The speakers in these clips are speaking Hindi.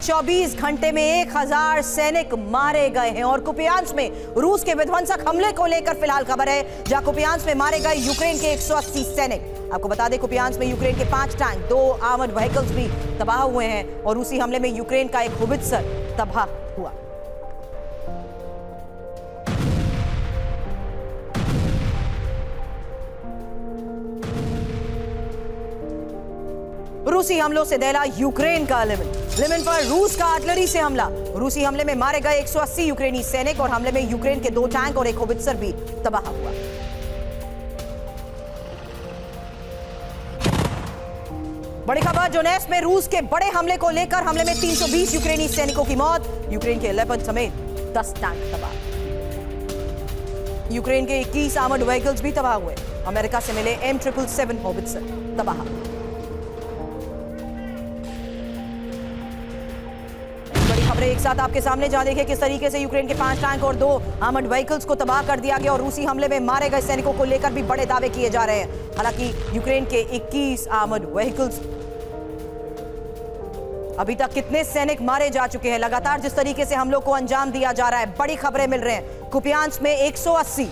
24 घंटे में 1000 सैनिक मारे गए हैं। और कुपियांस में रूस के विध्वंसक हमले को लेकर फिलहाल खबर है, जहां कुपियांस में मारे गए यूक्रेन के 180 सैनिक। आपको बता दें, कुपियांस में यूक्रेन के 5 टैंक, 2 आर्मर्ड व्हीकल्स भी तबाह हुए हैं और रूसी हमले में यूक्रेन का एक होवित्जर तबाह हुआ। रूसी हमलों से दहला यूक्रेन का लिमन पर रूस का आर्टिलरी से हमला। रूसी हमले में मारे गए 180 यूक्रेनी सैनिक और हमले में यूक्रेन के 2 टैंक और एक होवित्जर भी तबाह हुआ। बड़ी खबर, डोनेट्स्क में रूस के बड़े हमले को लेकर हमले में 320 यूक्रेनी सैनिकों की मौत। यूक्रेन के लेपर्ड समेत 10 टैंक तबाह। यूक्रेन के 21 आर्मर्ड व्हीकल्स भी तबाह हुए। अमेरिका से मिले M777 होवित्जर तबाह। खबरें एक साथ आपके सामने, जहां देखिए किस तरीके से यूक्रेन के 5 टैंक और 2 आर्मर्ड व्हीकल्स को तबाह कर दिया गया और रूसी हमले में मारे गए सैनिकों को लेकर भी बड़े दावे किए जा रहे हैं। हालांकि यूक्रेन के 21 आर्मर्ड व्हीकल्स, अभी तक कितने सैनिक मारे जा चुके हैं, लगातार जिस तरीके से हमलों को अंजाम दिया जा रहा है, बड़ी खबरें मिल रहे हैं। कुपियांस में 180,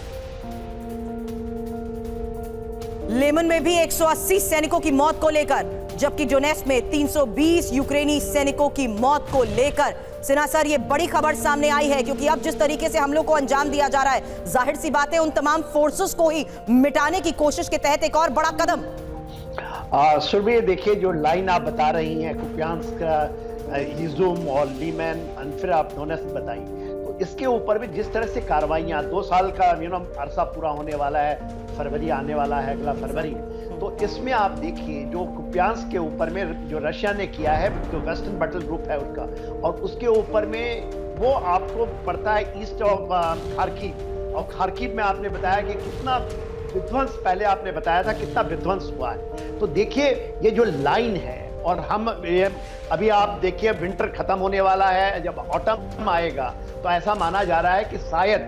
लेमन में भी 180 सैनिकों की मौत को लेकर, जबकि डोनेट्स्क में 320 यूक्रेनी सैनिकों की मौत को लेकर। सिन्हा सर, ये बड़ी खबर सामने आई है क्योंकि अब जिस तरीके से हमलों को अंजाम दिया जा रहा है, जाहिर सी बात है उन तमाम फोर्सेस को ही मिटाने की कोशिश के तहत एक और बड़ा कदम। सुरभि, देखिए जो लाइन आप बता रही हैं कुपियांस का, इज़ुम और लीमन, फिर आप डोनेट्स्क बताई, तो इसके ऊपर भी जिस तरह से कार्रवाइयां, 2 साल का अरसा पूरा होने वाला है, फरवरी आने वाला है, अगला फरवरी। तो इसमें आप देखिए जो कुपियांस के ऊपर में जो रशिया ने किया है, जो वेस्टर्न बैटल ग्रुप है उसका, और उसके ऊपर में वो आपको पड़ता है ईस्ट ऑफ खार्किव। और खार्किव में आपने बताया कि कितना विध्वंस, पहले आपने बताया था कितना विध्वंस हुआ है। तो देखिए ये जो लाइन है, और हम अभी आप देखिए विंटर खत्म होने वाला है, जब ऑटम आएगा तो ऐसा माना जा रहा है कि शायद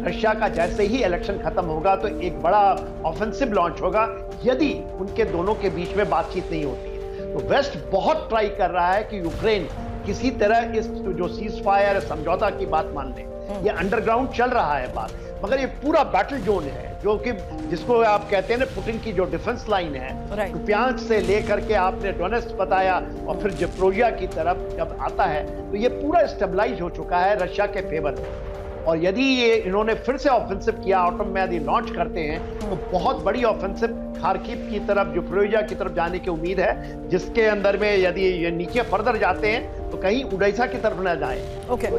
रशिया का जैसे ही इलेक्शन खत्म होगा तो एक बड़ा ऑफेंसिव लॉन्च होगा, यदि उनके दोनों के बीच में बातचीत नहीं होती है। तो वेस्ट बहुत ट्राई कर रहा है कि यूक्रेन किसी तरह इस जो सीज फायर समझौता की बात मान ले। ये अंडरग्राउंड चल रहा है बात, मगर ये पूरा बैटल जोन है जो कि जिसको आप कहते हैं ना पुतिन की जो डिफेंस लाइन है, कुपियांस से लेकर के आपने डोनेट्स्क बताया और फिर ज़पोरिज़िया की तरफ जब आता है तो ये पूरा स्टेबलाइज हो चुका है रशिया के फेवर में। और यदि ये इन्होंने फिर से ऑफेंसिव किया, ऑटम में यदि लॉन्च करते हैं तो बहुत बड़ी ऑफेंसिव खार्किव की तरफ, ज़पोरिज़िया की तरफ जाने की उम्मीद है, जिसके अंदर में यदि ये नीचे फर्दर जाते हैं तो कहीं ओडेसा की तरफ न जाए। तो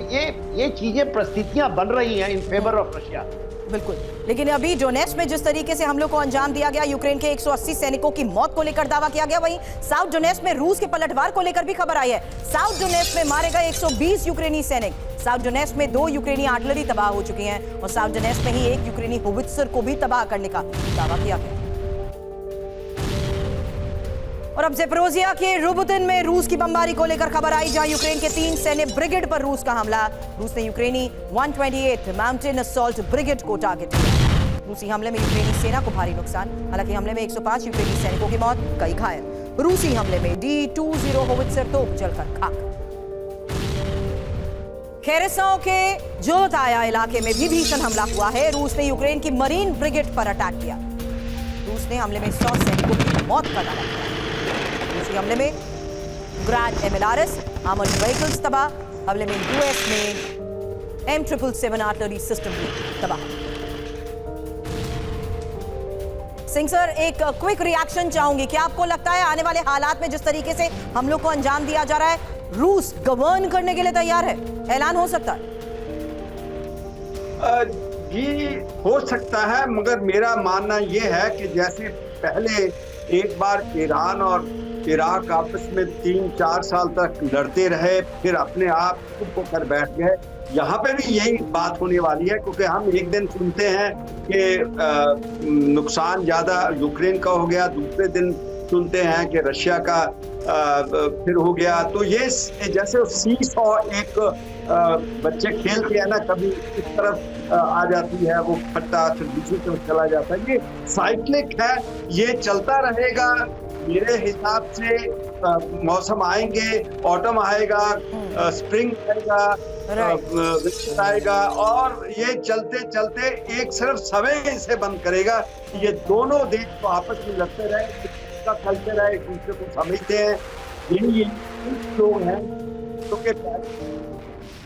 ये चीजें, परिस्थितियां बन रही हैं इन फेवर ऑफ रशिया। बिल्कुल, लेकिन अभी डोनेट्स्क में जिस तरीके से हमलों को अंजाम दिया गया, यूक्रेन के 180 सैनिकों की मौत को लेकर दावा किया गया, वहीं साउथ डोनेट्स्क में रूस के पलटवार को लेकर भी खबर आई है। साउथ डोनेट्स्क में मारे गए 120 यूक्रेनी सैनिक। साउथ डोनेट्स्क में 2 यूक्रेनी आर्टिलरी तबाह हो चुकी हैं और साउथ डोनेट्स्क में ही 1 यूक्रेनी होवित्जर को भी तबाह करने का दावा किया गया। और अब ज़पोरिज़िया के रोबोटिन में रूस की बमबारी को लेकर खबर आई, जहां यूक्रेन के 3 सैन्य ब्रिगेड पर रूस का हमला। रूस ने यूक्रेनी 128 माउंटेन असॉल्ट ब्रिगेड को टारगेट किया। रूसी हमले में यूक्रेनी सेना को भारी नुकसान। हालांकि हमले में 105 यूक्रेनी सैनिकों की मौत, कई घायल। रूसी हमले में D-20 होवित्जर तोप जलकर खाक। खेरसों के जोताया इलाके में भी भीषण हमला हुआ है। रूस ने यूक्रेन की मरीन ब्रिगेड पर अटैक किया। रूस ने हमले में 100 सैनिकों की मौत का दावा किया। रूसी हमले में ग्रैड MLRS आर्मर्ड व्हीकल्स तबाह। हमले में यूएस में M777 आर्टिलरी सिस्टम भी तबाह। सिंह सर, एक क्विक रिएक्शन चाहूंगी, क्या आपको लगता है आने वाले हालात में जिस तरीके से हमलों को अंजाम दिया जा रहा है, रूस गवर्न करने के लिए तैयार है? ऐलान हो सकता है? जी हो सकता है, मगर मेरा मानना यह है कि जैसे पहले एक बार ईरान और इराक आपस में 3-4 साल तक लड़ते रहे, फिर अपने आप चुप होकर बैठ गए, यहाँ पे भी यही बात होने वाली है। क्योंकि हम एक दिन सुनते हैं कि नुकसान ज्यादा यूक्रेन का हो गया, दूसरे दिन सुनते हैं कि रशिया का फिर हो गया। तो ये जैसे सीसॉ एक बच्चे खेलते हैं ना, कभी इस तरफ आ जाती है वो खट्टा, फिर दूसरी तरफ चला जाता है, ये साइक्लिक है, ये चलता रहेगा। मेरे हिसाब से मौसम आएंगे, ऑटम आएगा, स्प्रिंग आएगा, विंटर आएगा, और ये चलते चलते एक सिर्फ समय इसे बंद करेगा। ये दोनों देश को आपस में लड़ते रहे, का कल्चर है, एक दूसरे को समझते हैं। यही लोग हैं जो कि